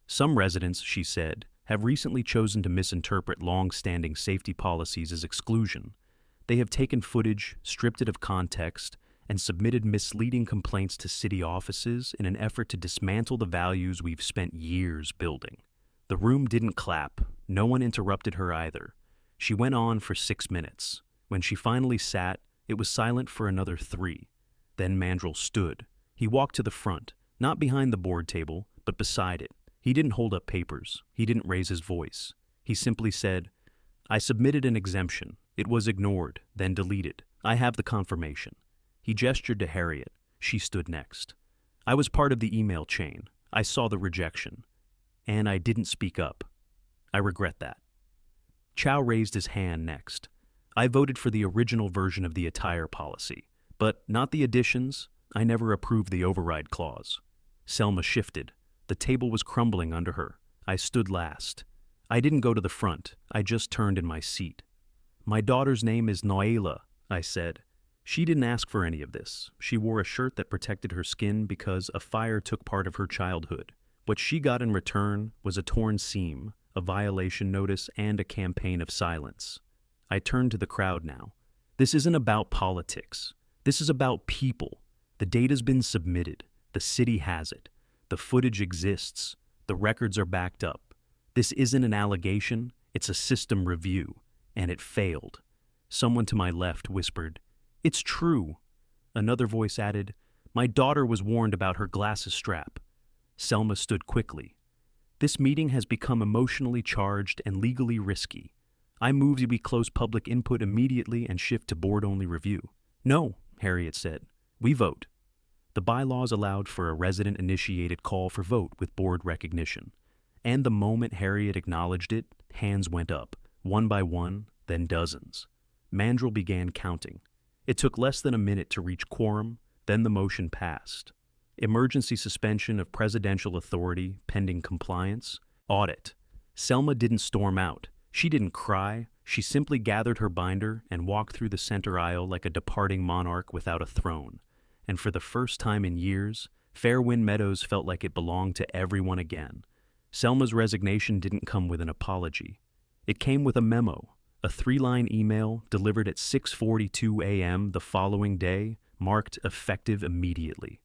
"Some residents," she said, "have recently chosen to misinterpret long-standing safety policies as exclusion. They have taken footage, stripped it of context, and submitted misleading complaints to city offices in an effort to dismantle the values we've spent years building." The room didn't clap. No one interrupted her either. She went on for 6 minutes. When she finally sat, it was silent for another 3. Then Mandrell stood. He walked to the front, not behind the board table, but beside it. He didn't hold up papers. He didn't raise his voice. He simply said, "I submitted an exemption. It was ignored, then deleted. I have the confirmation." He gestured to Harriet. She stood next. "I was part of the email chain. I saw the rejection. And I didn't speak up. I regret that." Chow raised his hand next. "I voted for the original version of the attire policy, but not the additions. I never approved the override clause." Selma shifted. The table was crumbling under her. I stood last. I didn't go to the front. I just turned in my seat. My daughter's name is Noela, I said. She didn't ask for any of this. She wore a shirt that protected her skin because a fire took part of her childhood. What she got in return was a torn seam, a violation notice, and a campaign of silence. I turned to the crowd now. This isn't about politics. This is about people. The data's been submitted. The city has it. The footage exists. The records are backed up. This isn't an allegation. It's a system review. And it failed. Someone to my left whispered, "It's true." Another voice added, "My daughter was warned about her glasses strap." Selma stood quickly. "This meeting has become emotionally charged and legally risky. I move we close public input immediately and shift to board-only review." "No," Harriet said. "We vote." The bylaws allowed for a resident-initiated call for vote with board recognition. And the moment Harriet acknowledged it, hands went up, one by one, then dozens. Mandrel began counting. It took less than a minute to reach quorum, then the motion passed. Emergency suspension of presidential authority pending compliance. Audit. Selma didn't storm out. She didn't cry. She simply gathered her binder and walked through the center aisle like a departing monarch without a throne. And for the first time in years, Fairwind Meadows felt like it belonged to everyone again. Selma's resignation didn't come with an apology. It came with a memo, a 3-line email delivered at 6:42 a.m. the following day, marked effective immediately.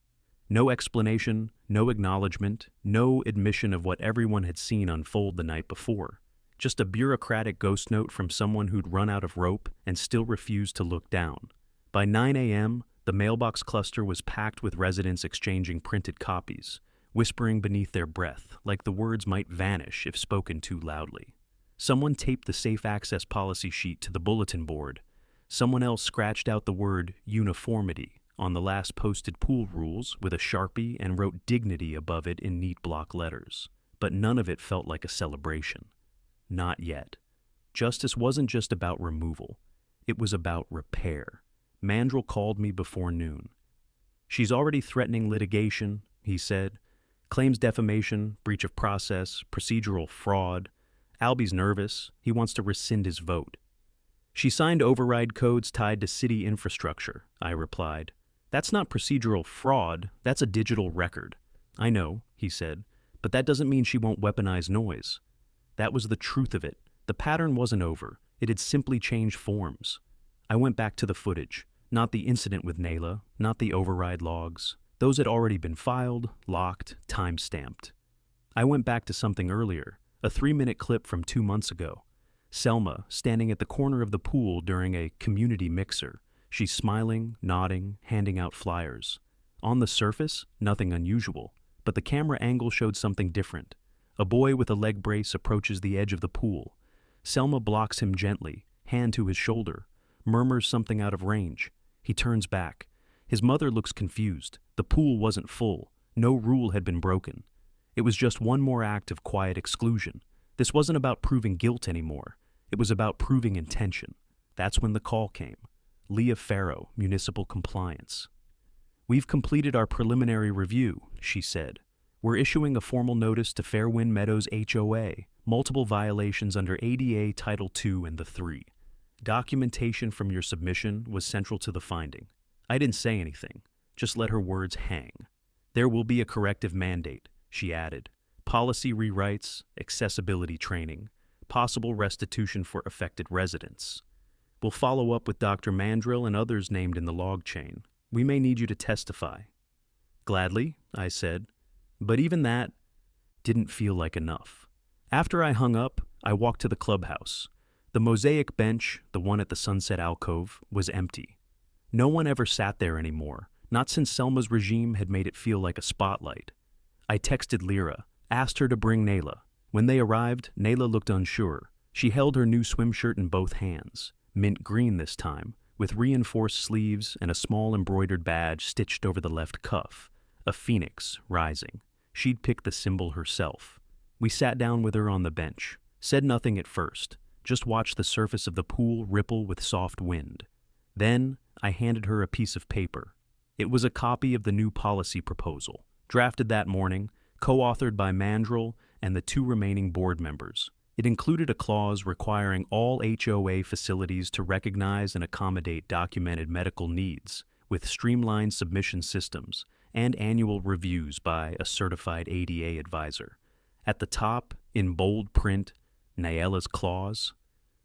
No explanation, no acknowledgement, no admission of what everyone had seen unfold the night before. Just a bureaucratic ghost note from someone who'd run out of rope and still refused to look down. By 9 a.m., the mailbox cluster was packed with residents exchanging printed copies, whispering beneath their breath, like the words might vanish if spoken too loudly. Someone taped the safe access policy sheet to the bulletin board. Someone else scratched out the word uniformity on the last posted pool rules with a Sharpie and wrote dignity above it in neat block letters. But none of it felt like a celebration. Not yet. Justice wasn't just about removal. It was about repair. Mandrel called me before noon. "She's already threatening litigation," he said. "Claims defamation, breach of process, procedural fraud. Albie's nervous. He wants to rescind his vote." "She signed override codes tied to city infrastructure," I replied. "That's not procedural fraud, that's a digital record." "I know," he said, "but that doesn't mean she won't weaponize noise." That was the truth of it. The pattern wasn't over. It had simply changed forms. I went back to the footage. Not the incident with Nayla, not the override logs. Those had already been filed, locked, time-stamped. I went back to something earlier, a 3-minute clip from 2 months ago. Selma, standing at the corner of the pool during a community mixer. She's smiling, nodding, handing out flyers. On the surface, nothing unusual, but the camera angle showed something different. A boy with a leg brace approaches the edge of the pool. Selma blocks him gently, hand to his shoulder, murmurs something out of range. He turns back. His mother looks confused. The pool wasn't full. No rule had been broken. It was just one more act of quiet exclusion. This wasn't about proving guilt anymore. It was about proving intention. That's when the call came. Leah Farrow, Municipal Compliance. "We've completed our preliminary review," she said. "We're issuing a formal notice to Fairwind Meadows HOA, multiple violations under ADA Title II and the 3. Documentation from your submission was central to the finding." I didn't say anything, just let her words hang. "There will be a corrective mandate," she added. "Policy rewrites, accessibility training, possible restitution for affected residents. We'll follow up with Dr. Mandrel and others named in the log chain. We may need you to testify." "Gladly," I said. But even that didn't feel like enough. After I hung up, I walked to the clubhouse. The mosaic bench, the one at the sunset alcove, was empty. No one ever sat there anymore, not since Selma's regime had made it feel like a spotlight. I texted Lyra, asked her to bring Nayla. When they arrived, Nayla looked unsure. She held her new swim shirt in both hands, mint green this time, with reinforced sleeves and a small embroidered badge stitched over the left cuff, a phoenix rising. She'd picked the symbol herself. We sat down with her on the bench, said nothing at first, just watched the surface of the pool ripple with soft wind. Then I handed her a piece of paper. It was a copy of the new policy proposal, drafted that morning, co-authored by Mandrell and the 2 remaining board members. It included a clause requiring all HOA facilities to recognize and accommodate documented medical needs, with streamlined submission systems and annual reviews by a certified ADA advisor. At the top, in bold print, Naela's clause.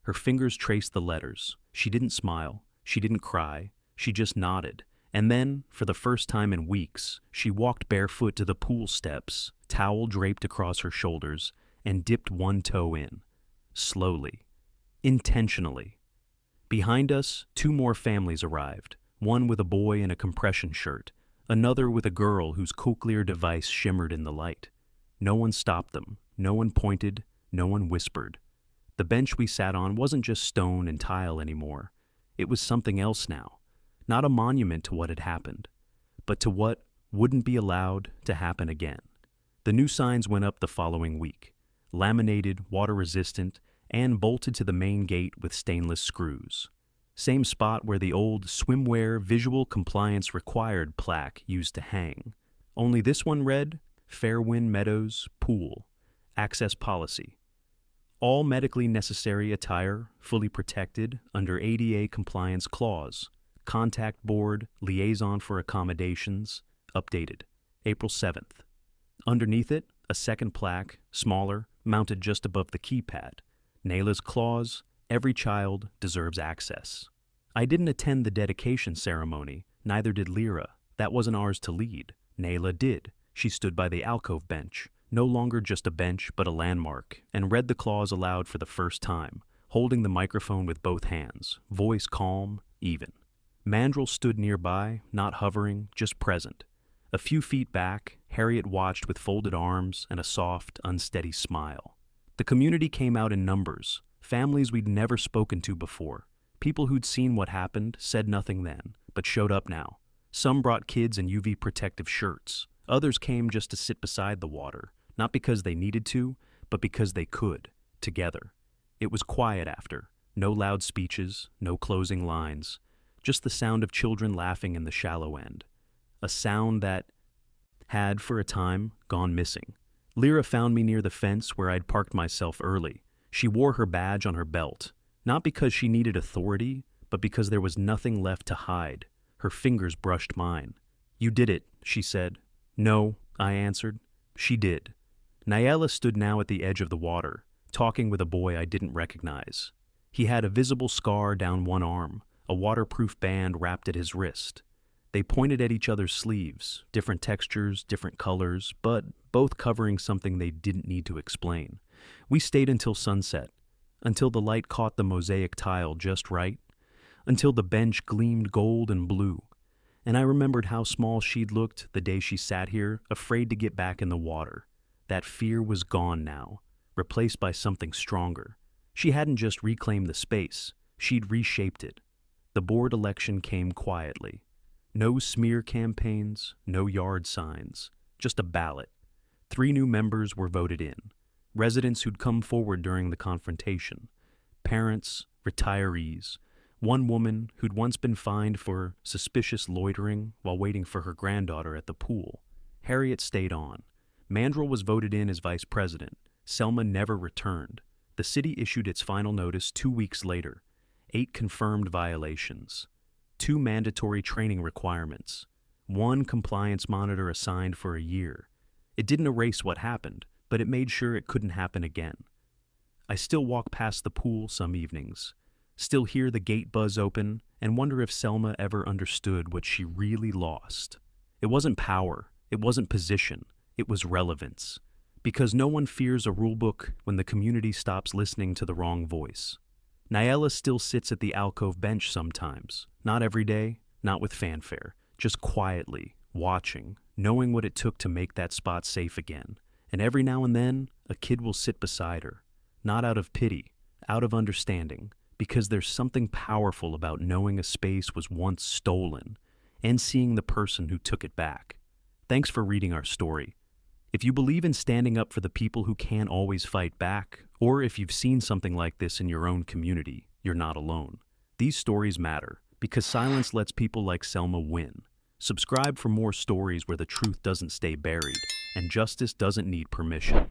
Her fingers traced the letters. She didn't smile. She didn't cry. She just nodded. And then, for the first time in weeks, she walked barefoot to the pool steps, towel draped across her shoulders, and dipped one toe in. Slowly. Intentionally. Behind us, 2 more families arrived, one with a boy in a compression shirt, another with a girl whose cochlear device shimmered in the light. No one stopped them. No one pointed. No one whispered. The bench we sat on wasn't just stone and tile anymore. It was something else now. Not a monument to what had happened, but to what wouldn't be allowed to happen again. The new signs went up the following week, laminated, water-resistant, and bolted to the main gate with stainless screws. Same spot where the old swimwear visual compliance required plaque used to hang. Only this one read, Fairwind Meadows Pool, Access Policy. All medically necessary attire fully protected under ADA compliance clause. Contact board, liaison for accommodations, updated, April 7th. Underneath it, a second plaque, smaller, mounted just above the keypad. Naela's clause, every child deserves access. I didn't attend the dedication ceremony, neither did Lyra. That wasn't ours to lead. Naela did. She stood by the alcove bench, no longer just a bench but a landmark, and read the clause aloud for the first time, holding the microphone with both hands, voice calm, even. Mandrell stood nearby, not hovering, just present. A few feet back, Harriet watched with folded arms and a soft, unsteady smile. The community came out in numbers, families we'd never spoken to before. People who'd seen what happened said nothing then, but showed up now. Some brought kids in UV protective shirts. Others came just to sit beside the water, not because they needed to, but because they could, together. It was quiet after. No loud speeches, no closing lines. Just the sound of children laughing in the shallow end. A sound that had, for a time, gone missing. Lyra found me near the fence where I'd parked myself early. She wore her badge on her belt, not because she needed authority, but because there was nothing left to hide. Her fingers brushed mine. "You did it," she said. "No," I answered. She did. Naela stood now at the edge of the water, talking with a boy I didn't recognize. He had a visible scar down one arm, a waterproof band wrapped at his wrist. They pointed at each other's sleeves, different textures, different colors, but both covering something they didn't need to explain. We stayed until sunset, until the light caught the mosaic tile just right, until the bench gleamed gold and blue. And I remembered how small she'd looked the day she sat here, afraid to get back in the water. That fear was gone now, replaced by something stronger. She hadn't just reclaimed the space, she'd reshaped it. The board election came quietly. No smear campaigns, no yard signs, just a ballot. 3 new members were voted in. Residents who'd come forward during the confrontation. Parents, retirees. One woman who'd once been fined for suspicious loitering while waiting for her granddaughter at the pool. Harriet stayed on. Mandrell was voted in as vice president. Selma never returned. The city issued its final notice 2 weeks later. 8 confirmed violations. 2 mandatory training requirements. 1 compliance monitor assigned for a year. It didn't erase what happened, but it made sure it couldn't happen again. I still walk past the pool some evenings, still hear the gate buzz open, and wonder if Selma ever understood what she really lost. It wasn't power, it wasn't position, it was relevance. Because no one fears a rulebook when the community stops listening to the wrong voice. Naela still sits at the alcove bench sometimes, not every day, not with fanfare, just quietly, watching, knowing what it took to make that spot safe again. And every now and then, a kid will sit beside her, not out of pity, out of understanding, because there's something powerful about knowing a space was once stolen and seeing the person who took it back. Thanks for reading our story. If you believe in standing up for the people who can't always fight back, or if you've seen something like this in your own community, you're not alone. These stories matter, because silence lets people like Selma win. Subscribe for more stories where the truth doesn't stay buried and justice doesn't need permission.